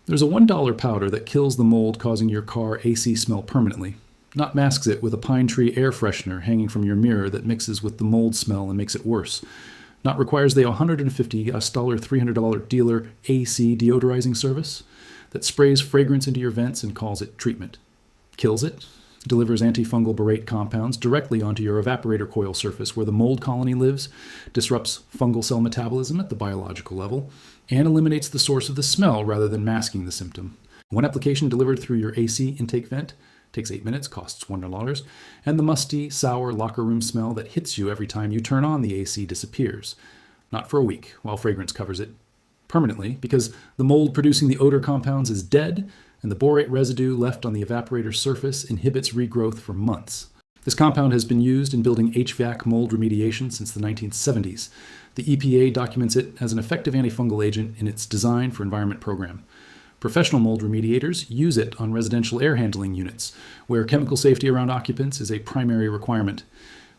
There's a $1 powder that kills the mold causing your car AC smell permanently, not masks it with a pine tree air freshener hanging from your mirror that mixes with the mold smell and makes it worse, not requires the $150 $300 dealer AC deodorizing service that sprays fragrance into your vents and calls it treatment, kills it, delivers antifungal borate compounds directly onto your evaporator coil surface where the mold colony lives, disrupts fungal cell metabolism at the biological level, and eliminates the source of the smell rather than masking the symptom. One application delivered through your AC intake vent takes 8 minutes, costs $1, and the musty, sour locker room smell that hits you every time you turn on the AC disappears. Not for a week, while fragrance covers it. Permanently, because the mold producing the odor compounds is dead, and the borate residue left on the evaporator surface inhibits regrowth for months. This compound has been used in building HVAC mold remediation since the 1970s. The EPA documents it as an effective antifungal agent in its Design for Environment program. Professional mold remediators use it on residential air handling units, where chemical safety around occupants is a primary requirement.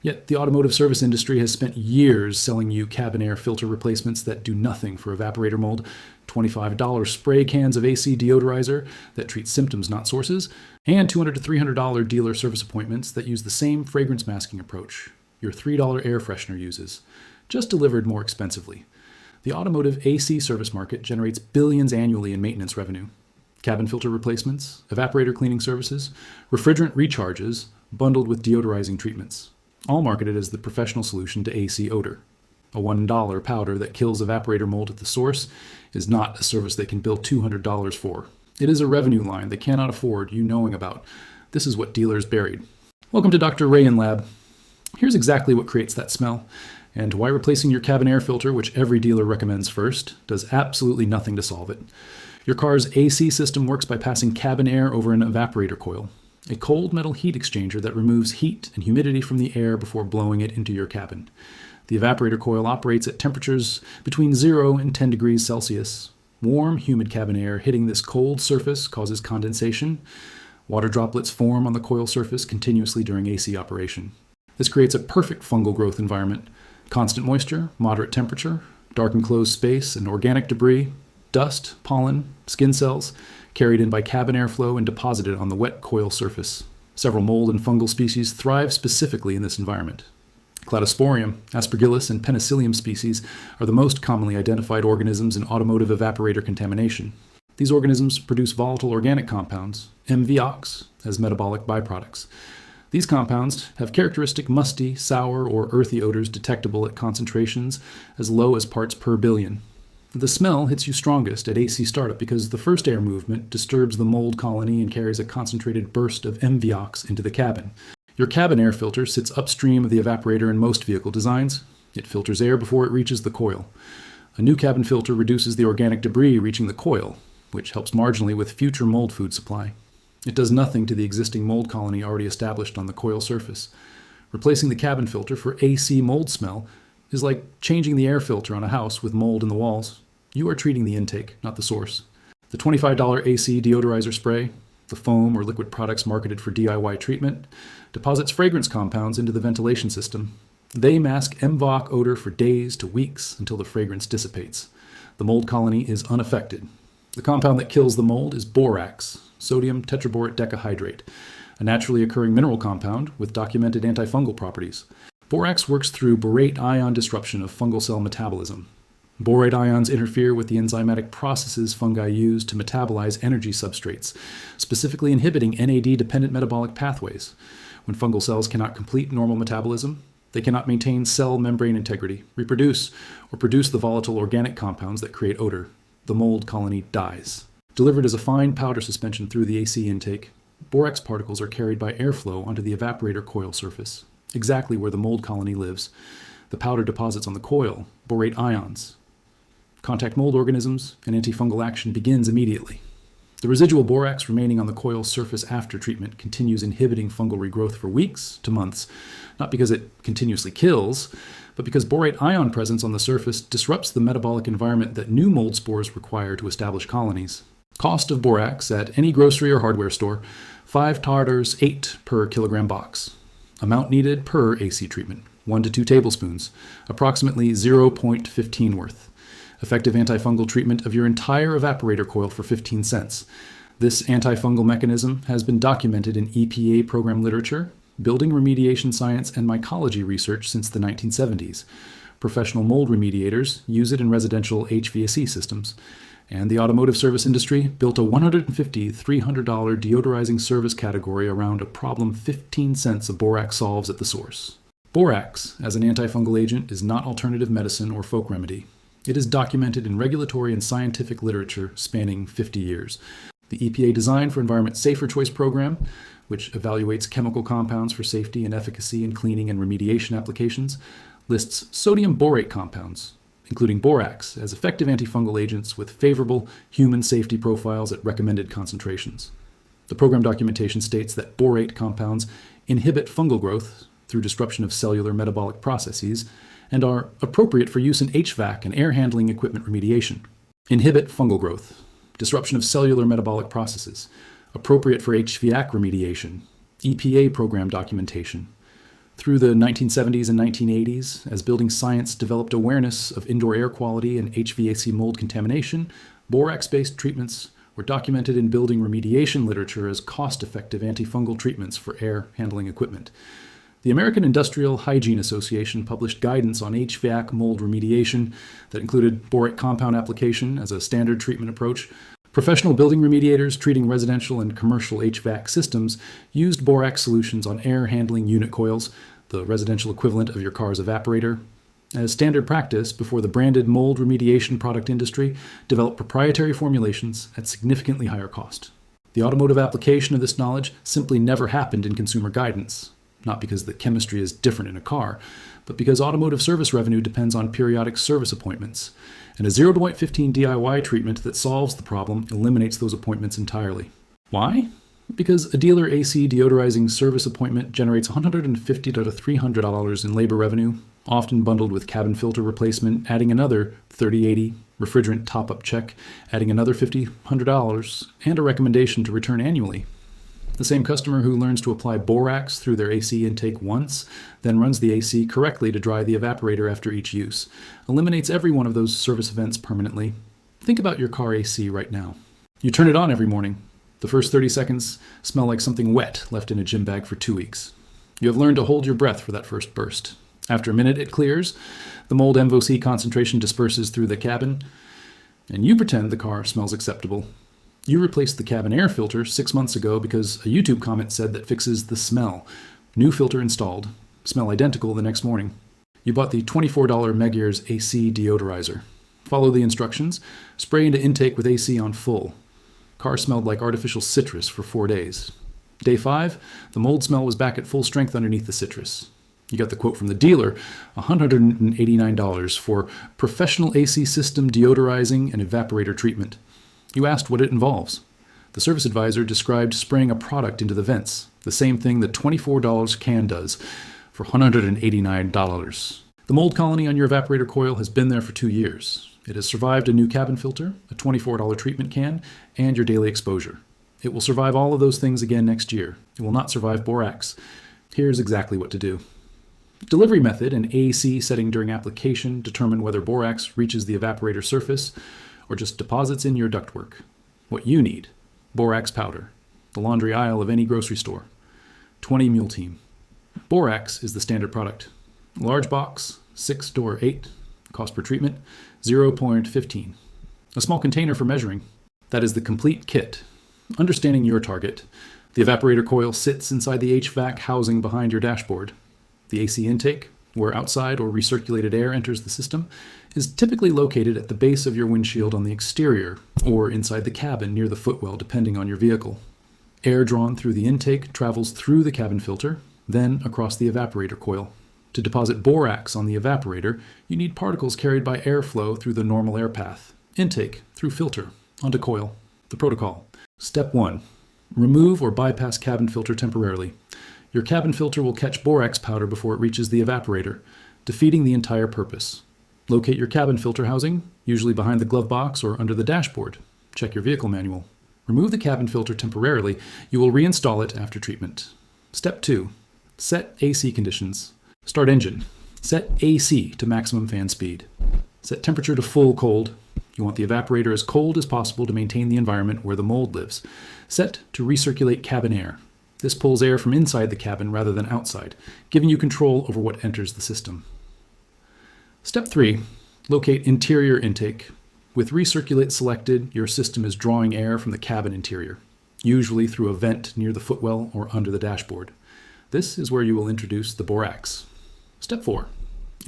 Yet the automotive service industry has spent years selling you cabin air filter replacements that do nothing for evaporator mold, $25 spray cans of AC deodorizer that treat symptoms, not sources, and $200 to $300 dealer service appointments that use the same fragrance masking approach your $3 air freshener uses, just delivered more expensively. The automotive AC service market generates billions annually in maintenance revenue. Cabin filter replacements, evaporator cleaning services, refrigerant recharges, bundled with deodorizing treatments, all marketed as the professional solution to AC odor. A $1 powder that kills evaporator mold at the source is not a service they can bill $200 for. It is a revenue line they cannot afford you knowing about. This is what dealers buried. Welcome to Dr. Rayan Lab. Here's exactly what creates that smell, and why replacing your cabin air filter, which every dealer recommends first, does absolutely nothing to solve it. Your car's AC system works by passing cabin air over an evaporator coil, a cold metal heat exchanger that removes heat and humidity from the air before blowing it into your cabin. The evaporator coil operates at temperatures between 0 and 10 degrees Celsius. Warm, humid cabin air hitting this cold surface causes condensation. Water droplets form on the coil surface continuously during AC operation. This creates a perfect fungal growth environment. Constant moisture, moderate temperature, dark enclosed space, and organic debris, dust, pollen, skin cells, carried in by cabin airflow and deposited on the wet coil surface. Several mold and fungal species thrive specifically in this environment. Cladosporium, Aspergillus, and Penicillium species are the most commonly identified organisms in automotive evaporator contamination. These organisms produce volatile organic compounds, MVOCs, as metabolic byproducts. These compounds have characteristic musty, sour, or earthy odors detectable at concentrations as low as parts per billion. The smell hits you strongest at AC startup because the first air movement disturbs the mold colony and carries a concentrated burst of MVOCs into the cabin. Your cabin air filter sits upstream of the evaporator in most vehicle designs. It filters air before it reaches the coil. A new cabin filter reduces the organic debris reaching the coil, which helps marginally with future mold food supply. It does nothing to the existing mold colony already established on the coil surface. Replacing the cabin filter for AC mold smell is like changing the air filter on a house with mold in the walls. You are treating the intake, not the source. The $25 AC deodorizer spray, the foam or liquid products marketed for DIY treatment, deposits fragrance compounds into the ventilation system. They mask MVOC odor for days to weeks until the fragrance dissipates. The mold colony is unaffected. The compound that kills the mold is borax, sodium tetraborate decahydrate, a naturally occurring mineral compound with documented antifungal properties. Borax works through borate ion disruption of fungal cell metabolism. Borate ions interfere with the enzymatic processes fungi use to metabolize energy substrates, specifically inhibiting NAD-dependent metabolic pathways. When fungal cells cannot complete normal metabolism, they cannot maintain cell membrane integrity, reproduce, or produce the volatile organic compounds that create odor. The mold colony dies. Delivered as a fine powder suspension through the AC intake, borax particles are carried by airflow onto the evaporator coil surface, exactly where the mold colony lives. The powder deposits on the coil borate ions. Contact mold organisms and antifungal action begins immediately. The residual borax remaining on the coil surface after treatment continues inhibiting fungal regrowth for weeks to months, not because it continuously kills, but because borate ion presence on the surface disrupts the metabolic environment that new mold spores require to establish colonies. Cost of borax at any grocery or hardware store, 5 tartars, 8 per kilogram box. Amount needed per AC treatment, 1 to 2 tablespoons, approximately 0.15 worth. Effective antifungal treatment of your entire evaporator coil for 15 cents. This antifungal mechanism has been documented in EPA program literature, building remediation science, and mycology research since the 1970s. Professional mold remediators use it in residential HVAC systems. And the automotive service industry built a $150, $300 deodorizing service category around a problem 15 cents of borax solves at the source. Borax, as an antifungal agent, is not alternative medicine or folk remedy. It is documented in regulatory and scientific literature spanning 50 years. The EPA Design for Environment Safer Choice program, which evaluates chemical compounds for safety and efficacy in cleaning and remediation applications, lists sodium borate compounds, including borax, as effective antifungal agents with favorable human safety profiles at recommended concentrations. The program documentation states that borate compounds inhibit fungal growth through disruption of cellular metabolic processes and are appropriate for use in HVAC and air handling equipment remediation. Inhibit fungal growth, disruption of cellular metabolic processes, appropriate for HVAC remediation, EPA program documentation. Through the 1970s and 1980s, as building science developed awareness of indoor air quality and HVAC mold contamination, borax-based treatments were documented in building remediation literature as cost-effective antifungal treatments for air handling equipment. The American Industrial Hygiene Association published guidance on HVAC mold remediation that included borate compound application as a standard treatment approach. Professional building remediators treating residential and commercial HVAC systems used borax solutions on air handling unit coils, the residential equivalent of your car's evaporator. As standard practice, before the branded mold remediation product industry developed proprietary formulations at significantly higher cost. The automotive application of this knowledge simply never happened in consumer guidance, not because the chemistry is different in a car, but because automotive service revenue depends on periodic service appointments. And a 0-15 DIY treatment that solves the problem eliminates those appointments entirely. Why? Because a dealer AC deodorizing service appointment generates $150 to $300 in labor revenue, often bundled with cabin filter replacement, adding another $30-80, refrigerant top-up check, adding another $50-100, and a recommendation to return annually. The same customer who learns to apply borax through their AC intake once, then runs the AC correctly to dry the evaporator after each use, eliminates every one of those service events permanently. Think about your car AC right now. You turn it on every morning. The first 30 seconds smell like something wet left in a gym bag for 2 weeks. You have learned to hold your breath for that first burst. After a minute, it clears. The mold MVOC concentration disperses through the cabin, and you pretend the car smells acceptable. You replaced the cabin air filter 6 months ago because a YouTube comment said that fixes the smell. New filter installed. Smell identical the next morning. You bought the $24 Megair's AC deodorizer. Follow the instructions. Spray into intake with AC on full. Car smelled like artificial citrus for 4 days. Day 5, the mold smell was back at full strength underneath the citrus. You got the quote from the dealer, $189 for professional AC system deodorizing and evaporator treatment. You asked what it involves. The service advisor described spraying a product into the vents, the same thing the $24 can does, for $189. The mold colony on your evaporator coil has been there for 2 years. It has survived a new cabin filter, a $24 treatment can, and your daily exposure. It will survive all of those things again next year. It will not survive borax. Here's exactly what to do. Delivery method and AC setting during application determine whether borax reaches the evaporator surface or just deposits in your ductwork. What you need: borax powder, the laundry aisle of any grocery store, 20 mule team. Borax is the standard product. Large box, 6 or 8, cost per treatment, 0.15. A small container for measuring. That is the complete kit. Understanding your target, the evaporator coil sits inside the HVAC housing behind your dashboard. The AC intake, where outside or recirculated air enters the system, is typically located at the base of your windshield on the exterior or inside the cabin near the footwell, depending on your vehicle. Air drawn through the intake travels through the cabin filter, then across the evaporator coil. To deposit borax on the evaporator, you need particles carried by airflow through the normal air path. Intake through filter onto coil. The protocol. Step 1. Remove or bypass cabin filter temporarily. Your cabin filter will catch borax powder before it reaches the evaporator, defeating the entire purpose. Locate your cabin filter housing, usually behind the glove box or under the dashboard. Check your vehicle manual. Remove the cabin filter temporarily. You will reinstall it after treatment. Step 2. Set AC conditions. Start engine. Set AC to maximum fan speed. Set temperature to full cold. You want the evaporator as cold as possible to maintain the environment where the mold lives. Set to recirculate cabin air. This pulls air from inside the cabin rather than outside, giving you control over what enters the system. Step 3. Locate interior intake. With recirculate selected, your system is drawing air from the cabin interior, usually through a vent near the footwell or under the dashboard. This is where you will introduce the borax. Step 4.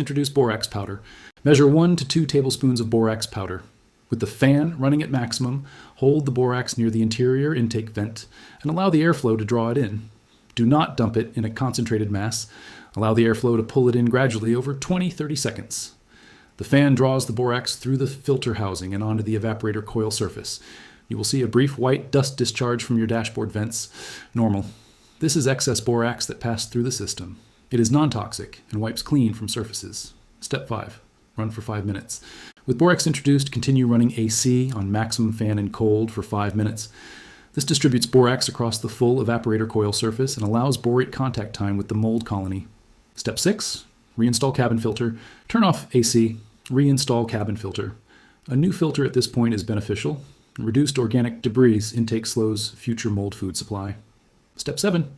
Introduce borax powder. Measure 1 to 2 tablespoons of borax powder. With the fan running at maximum, hold the borax near the interior intake vent and allow the airflow to draw it in. Do not dump it in a concentrated mass. Allow the airflow to pull it in gradually over 20-30 seconds. The fan draws the borax through the filter housing and onto the evaporator coil surface. You will see a brief white dust discharge from your dashboard vents. Normal. This is excess borax that passed through the system. It is non-toxic and wipes clean from surfaces. Step 5. Run for 5 minutes. With borax introduced, continue running AC on maximum fan and cold for 5 minutes. This distributes borax across the full evaporator coil surface and allows borate contact time with the mold colony. Step 6. Reinstall cabin filter. Turn off AC. Reinstall cabin filter. A new filter at this point is beneficial. Reduced organic debris intake slows future mold food supply. Step 7.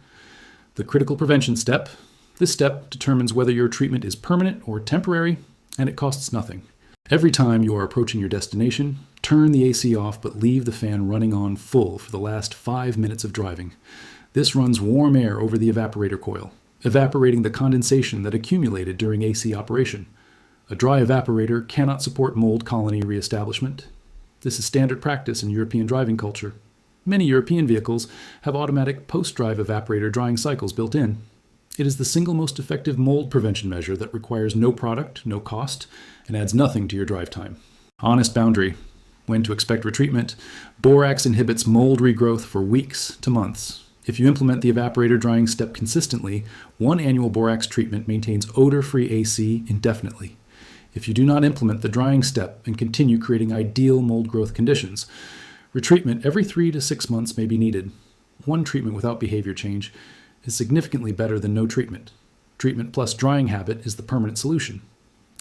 The critical prevention step. This step determines whether your treatment is permanent or temporary, and it costs nothing. Every time you are approaching your destination, turn the AC off but leave the fan running on full for the last 5 minutes of driving. This runs warm air over the evaporator coil, evaporating the condensation that accumulated during AC operation. A dry evaporator cannot support mold colony reestablishment. This is standard practice in European driving culture. Many European vehicles have automatic post-drive evaporator drying cycles built in. It is the single most effective mold prevention measure that requires no product, no cost, and adds nothing to your drive time. Honest boundary. When to expect retreatment. Borax inhibits mold regrowth for weeks to months. If you implement the evaporator drying step consistently, 1 annual borax treatment maintains odor-free AC indefinitely. If you do not implement the drying step and continue creating ideal mold growth conditions, retreatment every 3 to 6 months may be needed. 1 treatment without behavior change is significantly better than no treatment. Treatment plus drying habit is the permanent solution.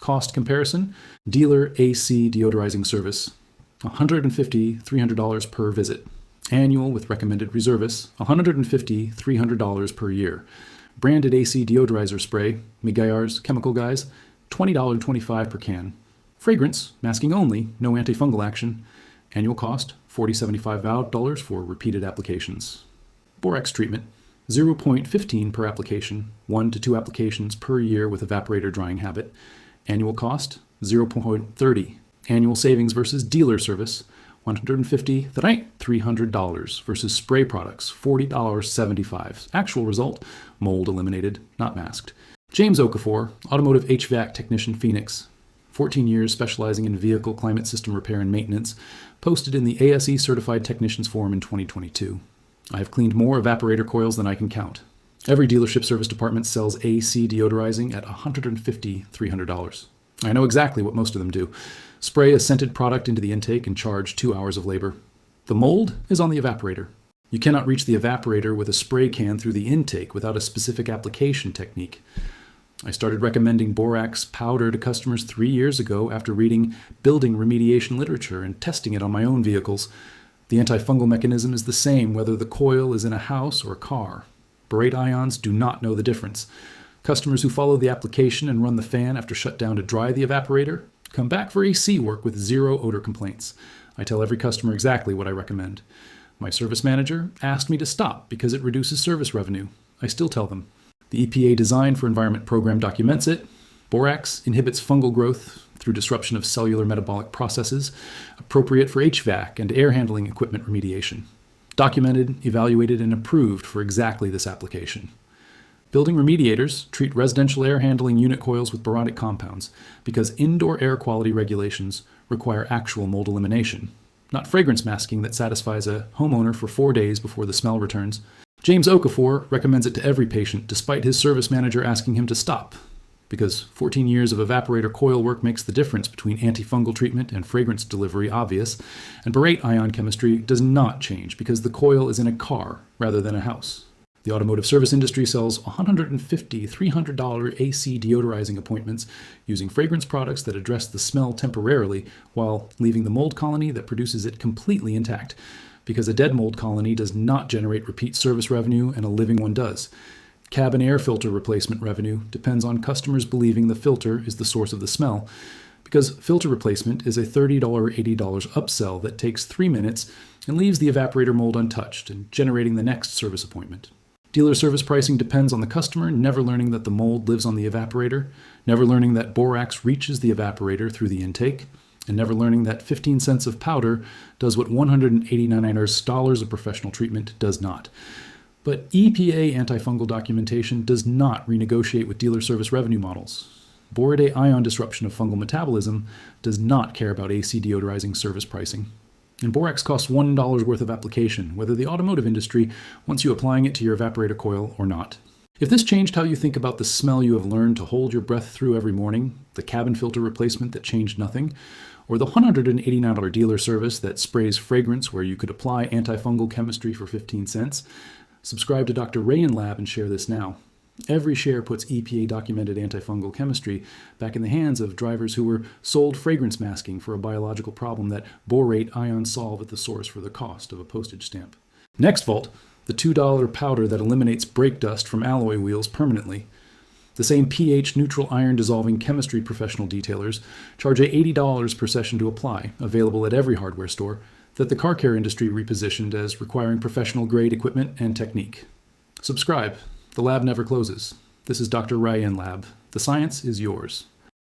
Cost comparison, dealer AC deodorizing service, $150-$300 per visit. Annual with recommended reservice, $150-$300 per year. Branded AC deodorizer spray, Migayar's Chemical Guys, $20.25 per can. Fragrance, masking only, no antifungal action. Annual cost, $40-$75 for repeated applications. Borax treatment, 0.15 per application, 1 to 2 applications per year with evaporator drying habit. Annual cost, 0.30. Annual savings versus dealer service, $150-$300 versus spray products, $40.75. Actual result, mold eliminated, not masked. James Okafor, Automotive HVAC Technician, Phoenix. 14 years specializing in vehicle climate system repair and maintenance, posted in the ASE Certified Technicians Forum in 2022. I have cleaned more evaporator coils than I can count. Every dealership service department sells AC deodorizing at $150-$300. I know exactly what most of them do. Spray a scented product into the intake and charge 2 hours of labor. The mold is on the evaporator. You cannot reach the evaporator with a spray can through the intake without a specific application technique. I started recommending borax powder to customers 3 years ago after reading building remediation literature and testing it on my own vehicles. The antifungal mechanism is the same whether the coil is in a house or a car. Borate ions do not know the difference. Customers who follow the application and run the fan after shutdown to dry the evaporator come back for AC work with 0 odor complaints. I tell every customer exactly what I recommend. My service manager asked me to stop because it reduces service revenue. I still tell them. The EPA Design for Environment program documents it. Borax inhibits fungal growth through disruption of cellular metabolic processes, appropriate for HVAC and air handling equipment remediation. Documented, evaluated, and approved for exactly this application. Building remediators treat residential air handling unit coils with boric compounds because indoor air quality regulations require actual mold elimination, not fragrance masking that satisfies a homeowner for 4 days before the smell returns. James Okafor recommends it to every patient despite his service manager asking him to stop, because 14 years of evaporator coil work makes the difference between antifungal treatment and fragrance delivery obvious, and borate ion chemistry does not change because the coil is in a car rather than a house. The automotive service industry sells $150, $300 AC deodorizing appointments using fragrance products that address the smell temporarily while leaving the mold colony that produces it completely intact, because a dead mold colony does not generate repeat service revenue and a living one does. Cabin air filter replacement revenue depends on customers believing the filter is the source of the smell, because filter replacement is a $30, $80 upsell that takes 3 minutes and leaves the evaporator mold untouched and generating the next service appointment. Dealer service pricing depends on the customer never learning that the mold lives on the evaporator, never learning that borax reaches the evaporator through the intake, and never learning that 15 cents of powder does what $189 of professional treatment does not. But EPA antifungal documentation does not renegotiate with dealer service revenue models. Borate ion disruption of fungal metabolism does not care about AC deodorizing service pricing. And borax costs $1 worth of application, whether the automotive industry wants you applying it to your evaporator coil or not. If this changed how you think about the smell you have learned to hold your breath through every morning, the cabin filter replacement that changed nothing, or the $189 dealer service that sprays fragrance where you could apply antifungal chemistry for 15 cents, subscribe to Dr. Rayan Lab and share this now. Every share puts EPA-documented antifungal chemistry back in the hands of drivers who were sold fragrance masking for a biological problem that borate ions solve at the source for the cost of a postage stamp. Next vault, the $2 powder that eliminates brake dust from alloy wheels permanently. The same pH-neutral iron-dissolving chemistry professional detailers charge $80 per session to apply, available at every hardware store, that the car care industry repositioned as requiring professional-grade equipment and technique. Subscribe. The lab never closes. This is Dr. Rayan Lab. The science is yours.